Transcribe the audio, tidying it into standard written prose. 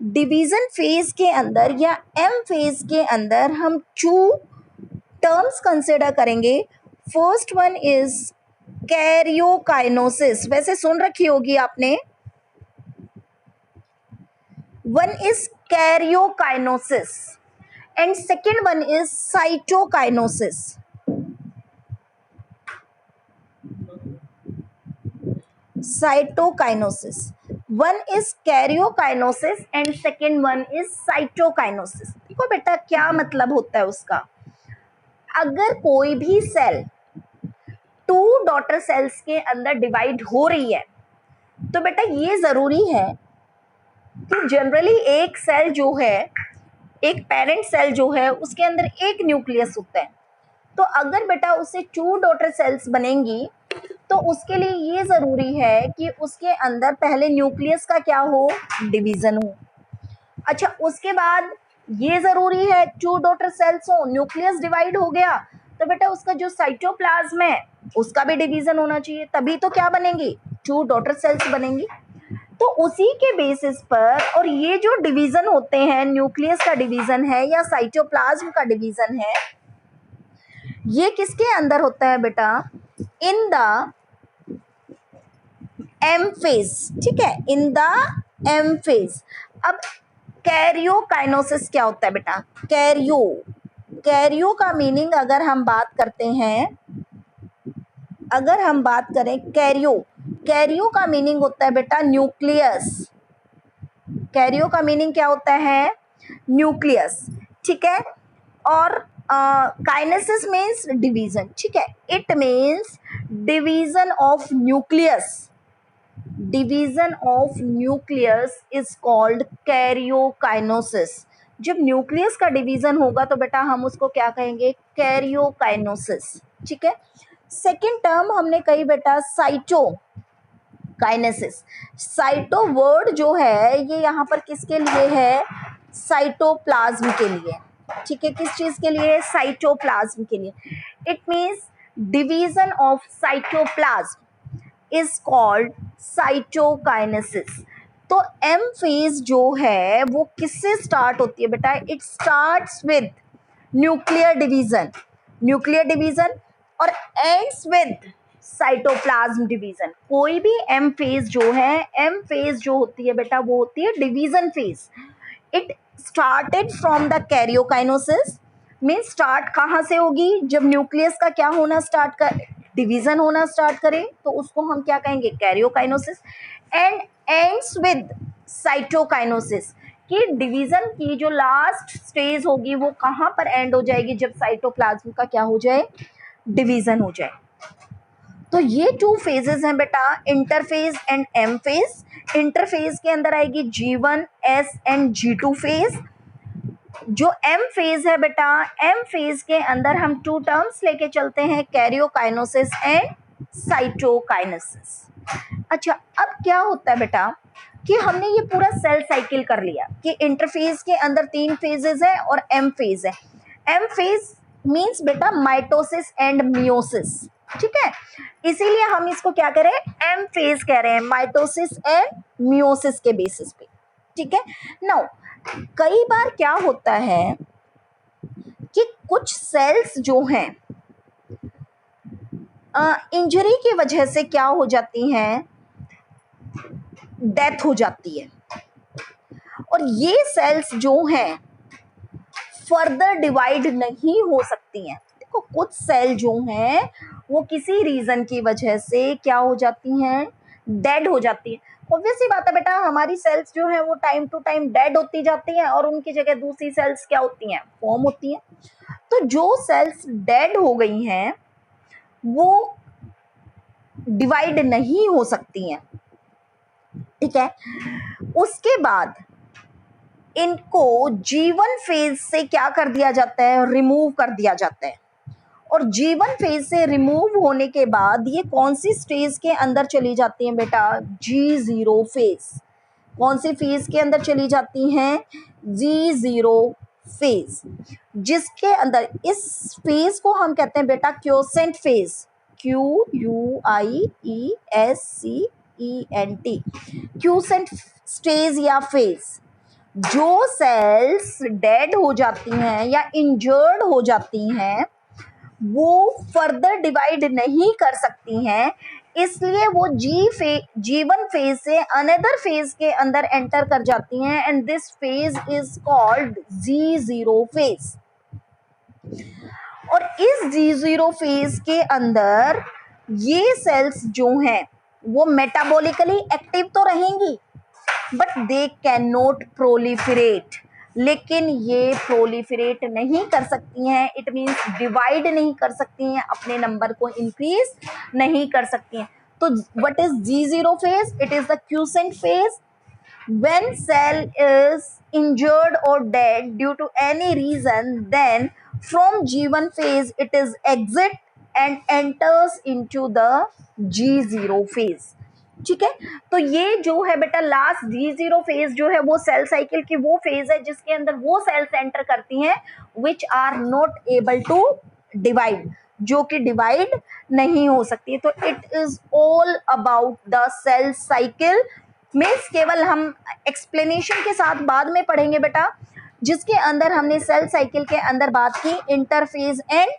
Division phase के अंदर या एम फेज के अंदर हम टू टर्म्स कंसिडर करेंगे. First one is karyokinesis. वैसे सुन रखी होगी आपने. One is karyokinesis and second one is cytokinesis. Cytokinesis. One is karyokinesis and second one is cytokinesis. देखो बेटा क्या मतलब होता है उसका. अगर कोई भी सेल टू डॉटर सेल्स के अंदर डिवाइड हो रही है तो बेटा ये जरूरी है कि जनरली एक सेल जो है, एक पेरेंट सेल जो है, उसके अंदर एक न्यूक्लियस होता है. तो अगर बेटा उससे टू डॉटर सेल्स बनेंगी तो उसके लिए ये जरूरी है कि उसके अंदर पहले न्यूक्लियस का क्या हो, डिवीजन हो. अच्छा, उसके बाद ये जरूरी है टू डॉटर सेल्स हो, न्यूक्लियस डिवाइड हो गया तो बेटा उसका जो साइटोप्लाज्म है उसका भी डिवीजन होना चाहिए, तभी तो क्या बनेंगी, टू डॉटर सेल्स बनेंगी. तो उसी के बेसिस पर, और ये जो डिवीजन होते हैं, न्यूक्लियस का डिवीजन है या साइटोप्लाज्म का डिवीजन है, ये किसके अंदर होता है बेटा, इन द एम फेज. ठीक है, इन द एम फेज. अब कैरियोकाइनोसिस क्या होता है बेटा. कैरियो का मीनिंग अगर हम बात करते हैं, अगर हम बात करें कैरियो का मीनिंग होता है बेटा न्यूक्लियस. कैरियो का मीनिंग क्या होता है, न्यूक्लियस. ठीक है. और काइनेसिस मीन्स डिवीजन. ठीक है, it means division of nucleus. Division of nucleus is called karyokinesis. जब न्यूक्लियस का डिवीजन होगा तो बेटा हम उसको क्या कहेंगे, कैरियोकाइनोसिस. ठीक है. सेकेंड टर्म हमने कही बेटा साइटोकाइनेसिस. साइटो वर्ड जो है ये यहाँ पर किसके लिए है, साइटोप्लाज्म के लिए. ठीक है, किस चीज के लिए, साइटोप्लाज्म के लिए. It means division of cytoplasm is called cytokinesis. तो एम फेज जो है वो किससे स्टार्ट होती है बेटा, it starts with nuclear division, और एंड्स विद साइटोप्लाज्म डिवीजन. कोई भी एम फेज जो है, एम फेज जो होती है बेटा वो होती है division phase. It started from the karyokinesis. Mean start कहाँ से होगी, जब न्यूक्लियस का क्या होना स्टार्ट कर, डिवीजन होना स्टार्ट करे तो उसको हम क्या कहेंगे, karyokinesis. And ends with cytokinesis. कि डिवीजन की जो लास्ट स्टेज होगी वो कहाँ पर एंड हो जाएगी, जब साइटोप्लाज्म का क्या हो जाए, डिवीजन हो जाए. तो ये टू फेजेस हैं बेटा, interphase and M phase. Interphase के अंदर आएगी G1S एंड G2 फेज. जो एम फेज है बेटा, एम फेज के अंदर हम टू टर्म्स लेके चलते हैं, कैरियोकाइनोसिस एंड साइटोकाइनेसिस. अच्छा, अब क्या होता है बेटा कि हमने ये पूरा सेल साइकिल कर लिया कि इंटरफेज के अंदर तीन फेजेस है और एम फेज है. एम फेज मींस बेटा माइटोसिस एंड मियोसिस. ठीक है, इसीलिए हम इसको क्या कह रहे हैं, एम फेज कह रहे हैं, माइटोसिस एंड मियोसिस के बेसिस पे. ठीक है. नाउ कई बार क्या होता है कि कुछ सेल्स जो हैं इंजरी की वजह से क्या हो जाती हैं, डेथ हो जाती है. और ये सेल्स जो हैं फर्दर डिवाइड नहीं हो सकती हैं. देखो कुछ सेल जो हैं वो किसी रीजन की वजह से क्या हो जाती हैं, डेड हो जाती है. ऑब्वियस सी बात है बेटा, हमारी सेल्स जो है वो टाइम टू टाइम डेड होती जाती हैं और उनकी जगह दूसरी सेल्स क्या होती हैं, फॉर्म होती हैं. तो जो सेल्स डेड हो गई हैं वो डिवाइड नहीं हो सकती हैं. ठीक है. उसके बाद इनको G1 फेज से क्या कर दिया जाता है, रिमूव कर दिया जाता है. और G1 फेज से रिमूव होने के बाद ये कौन सी स्टेज के अंदर चली जाती हैं बेटा, G0 फेज. कौन सी फेज के अंदर चली जाती हैं, G0 फेज, जिसके अंदर इस फेज को हम कहते हैं बेटा क्योसेंट फेज. QUIESCENT, क्योसेंट स्टेज या फेज. जो सेल्स डेड हो जाती हैं या इंजर्ड हो जाती हैं वो फर्दर डिवाइड नहीं कर सकती हैं, इसलिए वो G1 फेज से अनदर फेज के अंदर एंटर कर जाती हैं and this phase is called G0 phase. और इस G0 फेज के अंदर ये सेल्स जो हैं वो मेटाबॉलिकली एक्टिव तो रहेंगी but they can not proliferate, लेकिन ये प्रोलिफरेट नहीं कर सकती हैं, इट मीन्स डिवाइड नहीं कर सकती हैं, अपने नंबर को इंक्रीज नहीं कर सकती हैं। तो what is G0 phase? It is the quiescent phase. When cell is injured or dead due to any reason, then from G1 phase it is exit and enters into the G0 phase. ठीक है, तो ये जो है बेटा last G0 phase जो है वो सेल साइकिल की वो फेज है जिसके अंदर वो सेल्स एंटर करती हैं which are not able to divide, जो कि डिवाइड नहीं हो सकती है। तो it is all about the cell cycle. Means केवल हम एक्सप्लेनेशन के साथ बाद में पढ़ेंगे बेटा, जिसके अंदर हमने सेल साइकिल के अंदर बात की इंटरफेज एंड